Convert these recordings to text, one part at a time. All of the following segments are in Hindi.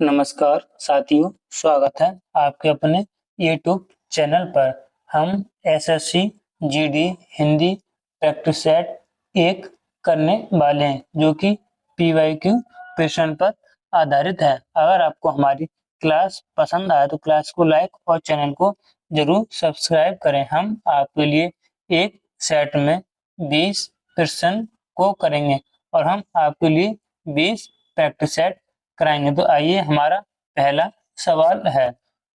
नमस्कार साथियों, स्वागत है आपके अपने YouTube चैनल पर। हम SSC GD Hindi practice set 1 करने वाले हैं जो कि पीवाईक्यू प्रश्न पर आधारित है। अगर आपको हमारी क्लास पसंद आए तो क्लास को लाइक और चैनल को जरूर सब्सक्राइब करें। हम आपके लिए एक सेट में 20 प्रश्न को करेंगे और हम आपके लिए 20 प्रैक्टिस सेट कराएंगे। तो आइए, हमारा पहला सवाल है,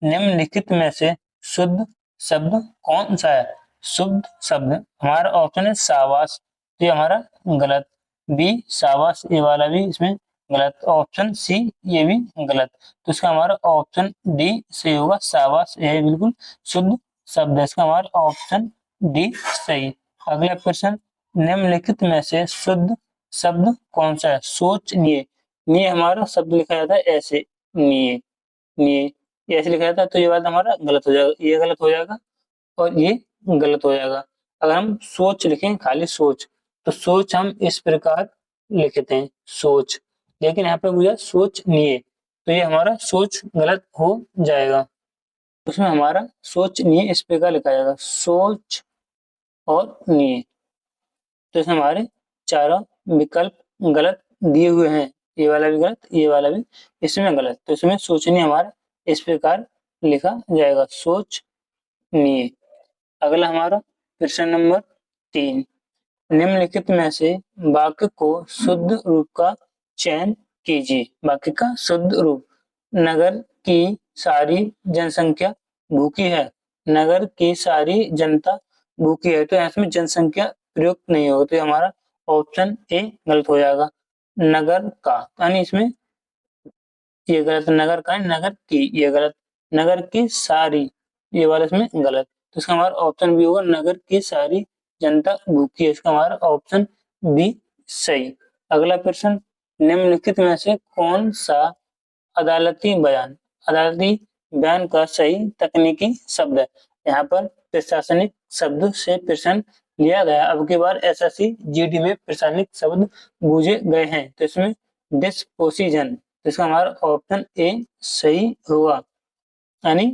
निम्नलिखित में से शुद्ध शब्द कौन सा है? शुद्ध शब्द हमारा ऑप्शन है सावास, तो ये हमारा गलत। बी सावास, ये वाला भी इसमें गलत। ऑप्शन सी ये भी गलत। तो इसका हमारा ऑप्शन डी सही होगा, सावास ये बिल्कुल शुद्ध शब्द है। इसका हमारा ऑप्शन डी सही। अगला प्रश्न, निम्नलिखित में से शुद्ध शब्द कौन सा है? सोचनिए। निये हमारा शब्द लिखा जाता है ऐसे, निये निये, ये ऐसे लिखा जाता है, तो ये बात हमारा गलत हो जाएगा, ये गलत हो जाएगा और ये गलत हो जाएगा। अगर हम सोच लिखें, खाली सोच, तो सोच हम इस प्रकार लिखते हैं सोच, लेकिन यहाँ पे मुझे सोच निये, तो ये हमारा सोच गलत हो जाएगा। उसमें हमारा सोच निये इस प्रकार लिखा जाएगा, सोच और निये। तो इसमें हमारे चारों विकल्प गलत दिए हुए हैं, ये वाला भी गलत, ये वाला भी इसमें गलत। तो इसमें सोचनीय हमारा इस प्रकार लिखा जाएगा, सोचनीय। अगला हमारा प्रश्न नंबर 3, निम्नलिखित में से वाक्य को शुद्ध रूप का चयन कीजिए। वाक्य का शुद्ध रूप, नगर की सारी जनसंख्या भूखी है। नगर की सारी जनता भूखी है, तो इसमें जनसंख्या प्रयुक्त नहीं होगा, तो हमारा ऑप्शन ए गलत हो जाएगा, नगर का, यानी इसमें ये गलत। नगर का, नगर की ये गलत। नगर की सारी, ये वाला इसमें गलत। तो इसका हमारा ऑप्शन बी होगा, नगर की सारी जनता भूखी है। इसका हमारा ऑप्शन बी सही। अगला प्रश्न, निम्नलिखित में से कौन सा अदालती बयान, अदालती बयान का सही तकनीकी शब्द है? यहाँ पर प्रशासनिक शब्द से प्रश्न लिया गया। अब की बार एसएससी जीडी में प्रशासनिक शब्द पूछे गए हैं, तो इसमें डिस्पोजिशन, इसका हमारा ऑप्शन ए सही होगा, यानी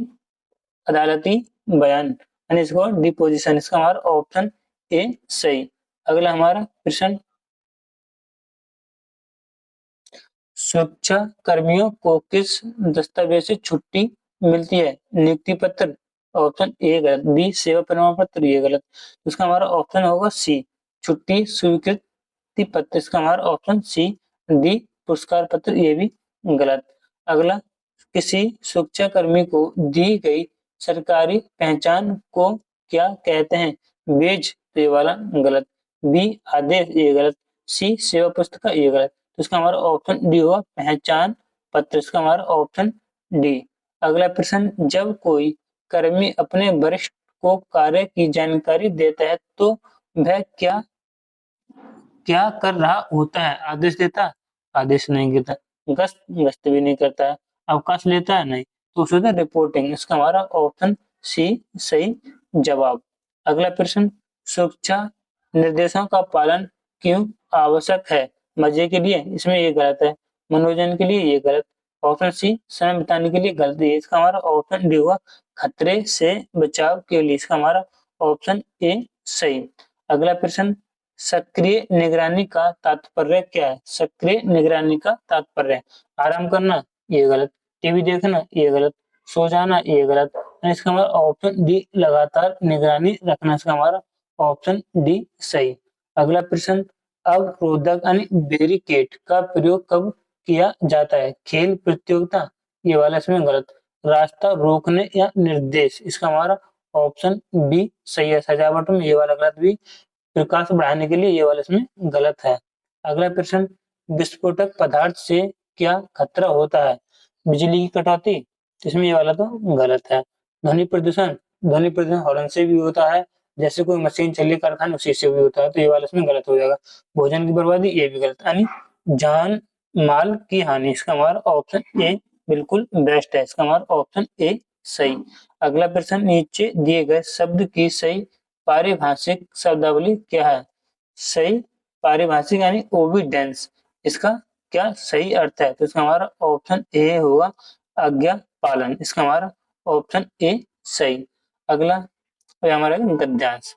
अदालती बयान, यानी इसको डिपोजिशन, इसका हमारा ऑप्शन ए सही। अगला हमारा प्रश्न, सुरक्षा कर्मियों को किस दस्तावेज से छुट्टी मिलती है? नियुक्ति पत्र, ऑप्शन ए गलत। बी सेवा प्रमाण पत्र, ये गलत। इसका हमारा ऑप्शन होगा सी, छुट्टी स्वीकृति पत्र, इसका हमारा ऑप्शन सी। डी पुरस्कार पत्र, ये भी गलत। अगला, किसी सुरक्षा कर्मी को दी गई सरकारी पहचान को क्या कहते हैं? बेज, तो ये वाला गलत। बी आदेश, ये गलत। सी सेवा पुस्तिका, ये गलत। तो इसका हमारा ऑप्शन डी होगा, पहचान पत्र, इसका हमारा ऑप्शन डी। अगला प्रश्न, जब कोई कर्मी अपने वरिष्ठ को कार्य की जानकारी देता है तो वह क्या क्या कर रहा होता है? आदेश देता है? आदेश नहीं देता। गश्त भी नहीं करता है। अवकाश लेता है? नहीं। तो उसे होता है रिपोर्टिंग, इसका हमारा ऑप्शन सी सही जवाब। अगला प्रश्न, सुरक्षा निर्देशों का पालन क्यों आवश्यक है? मजे के लिए, इसमें ये गलत है। मनोरंजन के लिए, ये गलत। ऑप्शन सी समय बिताने के लिए, गलत है। इसका हमारा ऑप्शन डी होगा, खतरे से बचाव के लिए, इसका हमारा ऑप्शन ए सही। अगला प्रश्न, सक्रिय निगरानी का तात्पर्य क्या है? सक्रिय निगरानी का तात्पर्य आराम करना, ये गलत। टीवी देखना, ये गलत। सो जाना, ये गलत। इसका हमारा ऑप्शन डी लगातार निगरानी रखना, इसका हमारा ऑप्शन डी सही। अगला प्रश्न, अवरोधक यानी बैरिकेड का प्रयोग कब किया जाता है? खेल प्रतियोगिता, ये वाला इसमें गलत। रास्ता रोकने या निर्देश, इसका हमारा ऑप्शन बी सही है। सजावट में, ये वाला गलत। भी प्रकाश बढ़ाने के लिए, ये वाला इसमें गलत है। अगला प्रश्न, विस्फोटक पदार्थ से क्या खतरा होता है? बिजली की कटौती, इसमें ये वाला तो गलत है। ध्वनि प्रदूषण, ध्वनि प्रदूषण हॉर्न से भी होता है, जैसे कोई मशीन चल रही कारखाना उसी से भी होता है, तो ये वाला इसमें गलत हो जाएगा। भोजन की बर्बादी, ये भी गलत, यानी जान माल की हानि, इसका हमारा ऑप्शन ए बिल्कुल बेस्ट है, इसका हमारा ऑप्शन ए सही। अगला प्रश्न, नीचे दिए गए शब्द की सही पारिभाषिक शब्दावली क्या है? सही पारिभाषिक यानी ओविडेंस, इसका क्या सही अर्थ है? तो इसका हमारा ऑप्शन ए होगा आज्ञा पालन। इसका हमारा ऑप्शन ए सही। अगला हमारा गद्यांश।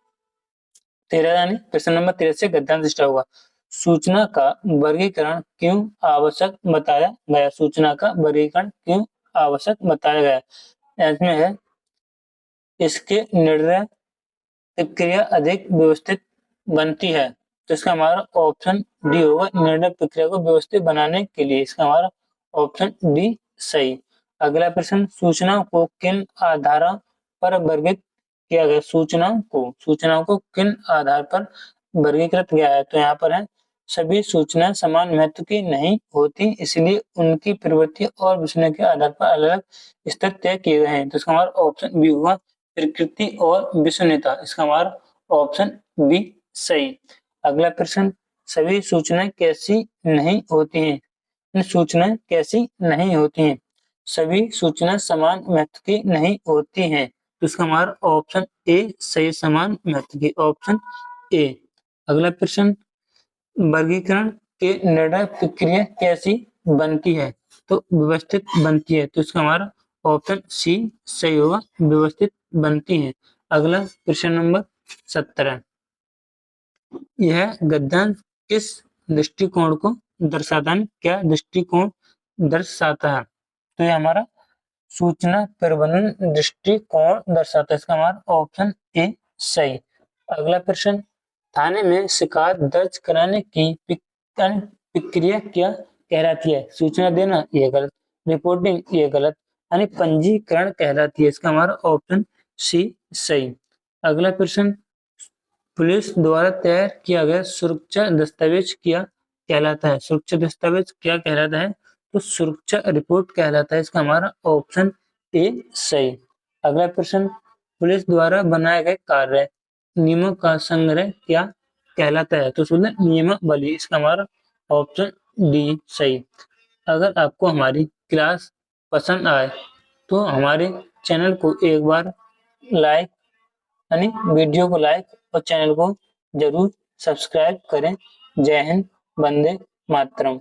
तेरह यानी प्रश्न नंबर 13 से गद्यांश स्टार्ट होगा। सूचना का वर्गीकरण क्यों आवश्यक बताया गया? सूचना का वर्गीकरण क्यों आवश्यक बताया गया? इसमें है इसके निर्णय प्रक्रिया अधिक व्यवस्थित बनती है। तो इसका हमारा ऑप्शन डी होगा निर्णय प्रक्रिया को व्यवस्थित बनाने के लिए। इसका हमारा ऑप्शन डी सही। अगला प्रश्न, सूचना को किन आधारों पर वर्गीकृत किया गया? सूचनाओं को किन आधार पर वर्गीकृत किया है? तो यहाँ पर है सभी सूचनाएं समान महत्व की नहीं होती, इसलिए उनकी प्रवृत्ति और विषय के आधार पर अलग अलग स्तर तय किए गए हैं। तो इसका हमारा ऑप्शन बी हुआ प्रकृति और विश्वसनीयता। इसका हमारा ऑप्शन बी सही। अगला प्रश्न, सभी सूचनाएं कैसी नहीं होती हैं? सूचनाएं कैसी नहीं होती हैं? सभी सूचनाएं समान महत्व की नहीं होती हैं। तो इसका हमारा ऑप्शन ए सही, समान महत्व की, ऑप्शन ए। अगला प्रश्न, वर्गीकरण के निर्णय प्रक्रिया कैसी बनती है? तो व्यवस्थित बनती है। तो इसका हमारा ऑप्शन सी सही होगा, व्यवस्थित बनती है। अगला प्रश्न नंबर 17, यह गद्यांश किस दृष्टिकोण को दर्शाता है? क्या दृष्टिकोण दर्शाता है? तो यह हमारा सूचना प्रबंधन दृष्टिकोण दर्शाता है। इसका हमारा ऑप्शन ए सही। अगला प्रश्न, थाने में शिकायत दर्ज कराने की प्रक्रिया क्या कहलाती है? सूचना देना ये गलत, रिपोर्टिंग ये गलत, यानी पंजीकरण कहलाती है। इसका हमारा ऑप्शन सी सही। अगला प्रश्न, पुलिस द्वारा तैयार किया गया सुरक्षा दस्तावेज क्या कहलाता है? सुरक्षा दस्तावेज क्या कहलाता है? तो सुरक्षा रिपोर्ट कहलाता है। इसका हमारा ऑप्शन ए सही। अगला प्रश्न, पुलिस द्वारा बनाए गए कार्य नियमों का संग्रह क्या कहलाता है? तो सुन नियमावली। इसका हमारा ऑप्शन डी सही। अगर आपको हमारी क्लास पसंद आए तो हमारे चैनल को एक बार लाइक, यानी वीडियो को लाइक और चैनल को जरूर सब्सक्राइब करें। जय हिंद, वंदे मातरम।